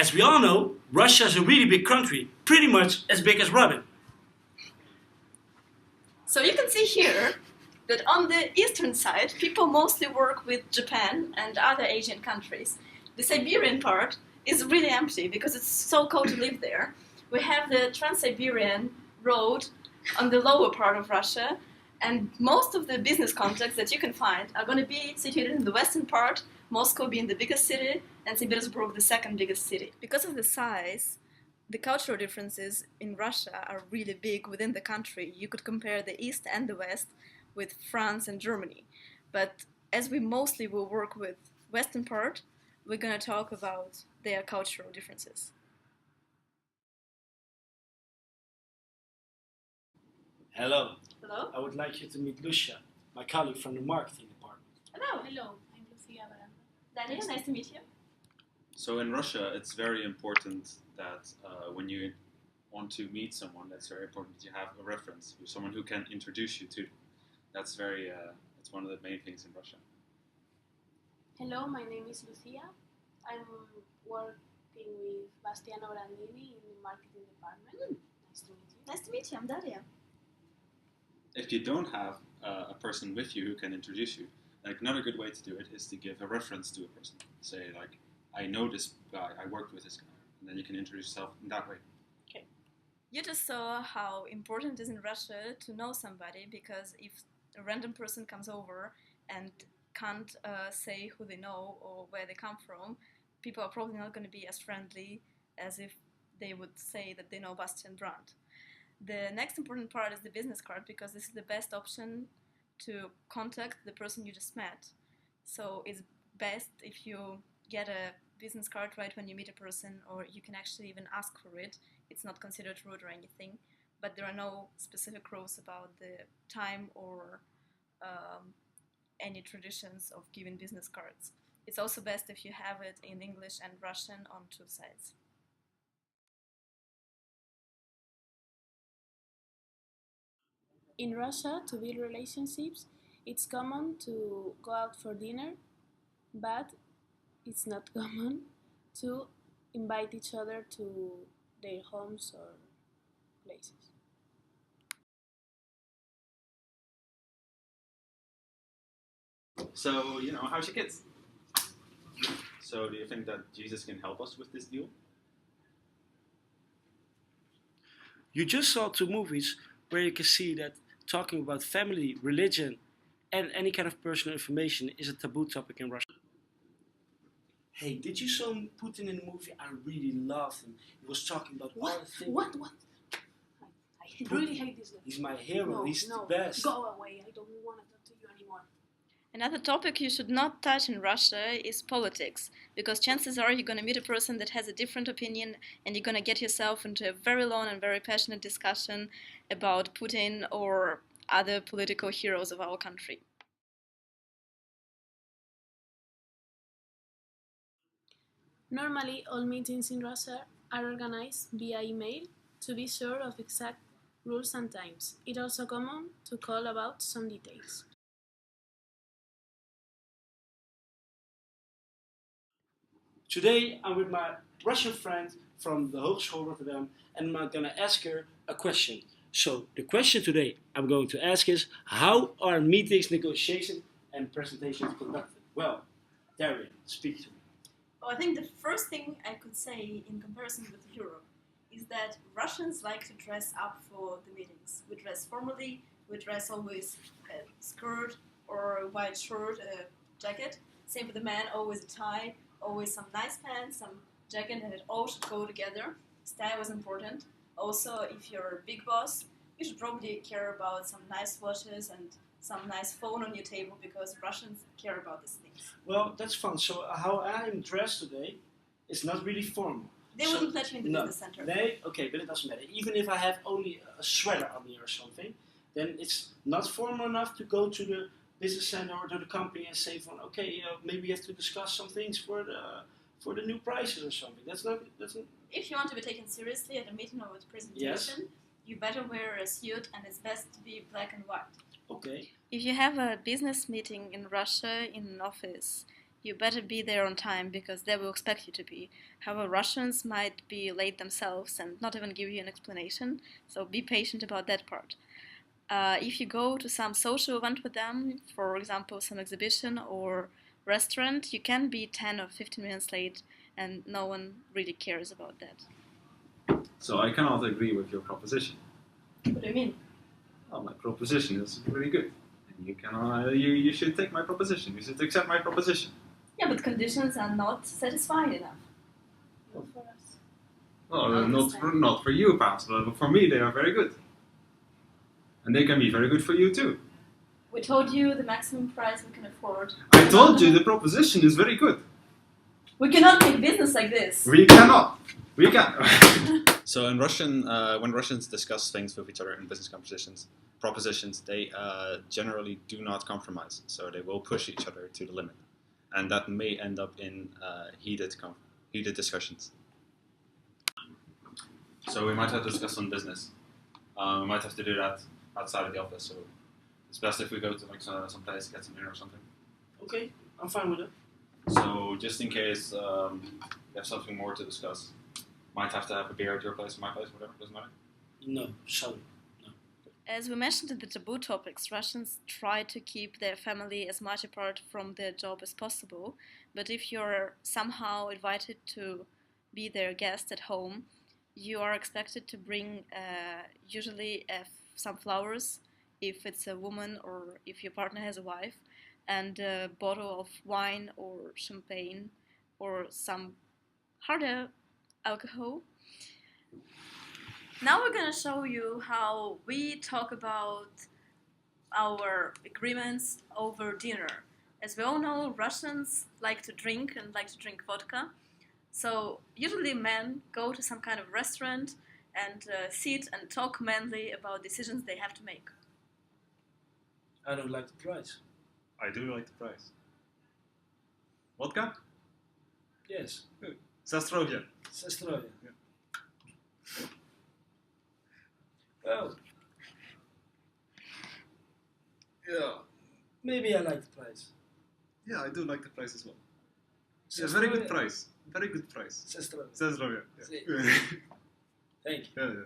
As we all know, Russia is a really big country, pretty much as big as Robin. So you can see here that on the eastern side, people mostly work with Japan and other Asian countries. The Siberian part is really empty because it's so cold to live there. We have the Trans-Siberian Road on the lower part of Russia, and most of the business contacts that you can find are going to be situated in the western part, Moscow being the biggest city, and St. Petersburg the second biggest city. Because of the size, the cultural differences in Russia are really big within the country. You could compare the East and the West with France and Germany. But as we mostly will work with Western part, we're going to talk about their cultural differences. Hello. Hello? I would like you to meet Lucia, my colleague from the marketing department. Hello. Hello, I'm Lucia Baranda. Daniel, nice to meet you. So in Russia, it's very important that when you want to meet someone, that's very important that you have a reference, someone who can introduce you to them. That's one of the main things in Russia. Hello, my name is Lucia. I'm working with Bastiano Brandini in the marketing department. Nice to meet you. Nice to meet you. I'm Daria. If you don't have a person with you who can introduce you, like another good way to do it is to give a reference to a person. Say like, I know this guy, I worked with this guy, and then you can introduce yourself in that way. Okay. You just saw how important it is in Russia to know somebody, because if a random person comes over and can't say who they know or where they come from, people are probably not going to be as friendly as if they would say that they know Bastian Brandt. The next important part is the business card, because this is the best option to contact the person you just met. So it's best if you get a business card right when you meet a person, or you can actually even ask for it. It's not considered rude or anything, but there are no specific rules about the time or any traditions of giving business cards. It's also best if you have it in English and Russian on two sides. In Russia, to build relationships, it's common to go out for dinner, but it's not common to invite each other to their homes or places. So, how's your kids? So, do you think that Jesus can help us with this deal? You just saw two movies where you can see that talking about family, religion, and any kind of personal information is a taboo topic in Russia. Hey, did you saw Putin in the movie? I really loved him. He was talking about all the things. What? I really hate this guy. He's my hero. No, He's no, the best. Go away. I don't want to talk to you anymore. Another topic you should not touch in Russia is politics, because chances are you're going to meet a person that has a different opinion, and you're going to get yourself into a very long and very passionate discussion about Putin or other political heroes of our country. Normally, all meetings in Russia are organized via email to be sure of exact rules and times. It's also common to call about some details. Today I'm with my Russian friend from the Hogeschool Rotterdam, and I'm gonna ask her a question. So the question today I'm going to ask is, how are meetings, negotiations, and presentations conducted? Well, Darian, speak to me. Well, I think the first thing I could say in comparison with Europe is that Russians like to dress up for the meetings. We dress formally, we dress always a skirt or a white shirt, a jacket. Same for the man, always a tie, always some nice pants, some jacket, and it all should go together. Style is important. Also, if you're a big boss, you should probably care about some nice watches and some nice phone on your table, because Russians care about these things. Well, that's fun. So how I'm dressed today is not really formal. They So- wouldn't let you in the No, business center. okay, but it doesn't matter. Even if I have only a sweater on me or something, then it's not formal enough to go to the business center or to the company and say, okay, maybe you have to discuss some things for the new prices or something. That's not. If you want to be taken seriously at a meeting or a presentation, you better wear a suit, and it's best to be black and white. Okay. If you have a business meeting in Russia in an office, you better be there on time because they will expect you to be. However, Russians might be late themselves and not even give you an explanation, so be patient about that part. If you go to some social event with them, for example, some exhibition or restaurant, you can be 10 or 15 minutes late and no one really cares about that. So I cannot agree with your proposition. What do you mean? Well, my proposition is really good. And you should take my proposition. You should accept my proposition. Yeah, but conditions are not satisfying enough. Not for us. Well, Understand. not for you, perhaps, but for me, they are very good. And they can be very good for you, too. We told you the maximum price we can afford. I told you the proposition is very good. We cannot make business like this. We cannot. We can. So in Russian, when Russians discuss things with each other in business propositions, they generally do not compromise. So they will push each other to the limit. And that may end up in heated discussions. So we might have to discuss some business. We might have to do that outside of the office. So it's best if we go to like some place to get some dinner or something. Okay, I'm fine with it. So just in case you have something more to discuss, might have to have a beer at your place or my place, whatever, doesn't matter. No, sorry. As we mentioned in the taboo topics, Russians try to keep their family as much apart from their job as possible. But if you're somehow invited to be their guest at home, you are expected to bring usually some flowers if it's a woman or if your partner has a wife, and a bottle of wine or champagne or some harder alcohol. Now we're gonna show you how we talk about our agreements over dinner. As we all know, Russians like to drink and like to drink vodka. So usually men go to some kind of restaurant and sit and talk manly about decisions they have to make. I don't like the price. I do like the price. Vodka? Yes, Zastrovia. Sestroya. Well, Yeah. maybe I like the price. Yeah, I do like the price as well. Sestroya. price. Very good price. Sestroya. Zastrovia. See. Thank you. Yeah.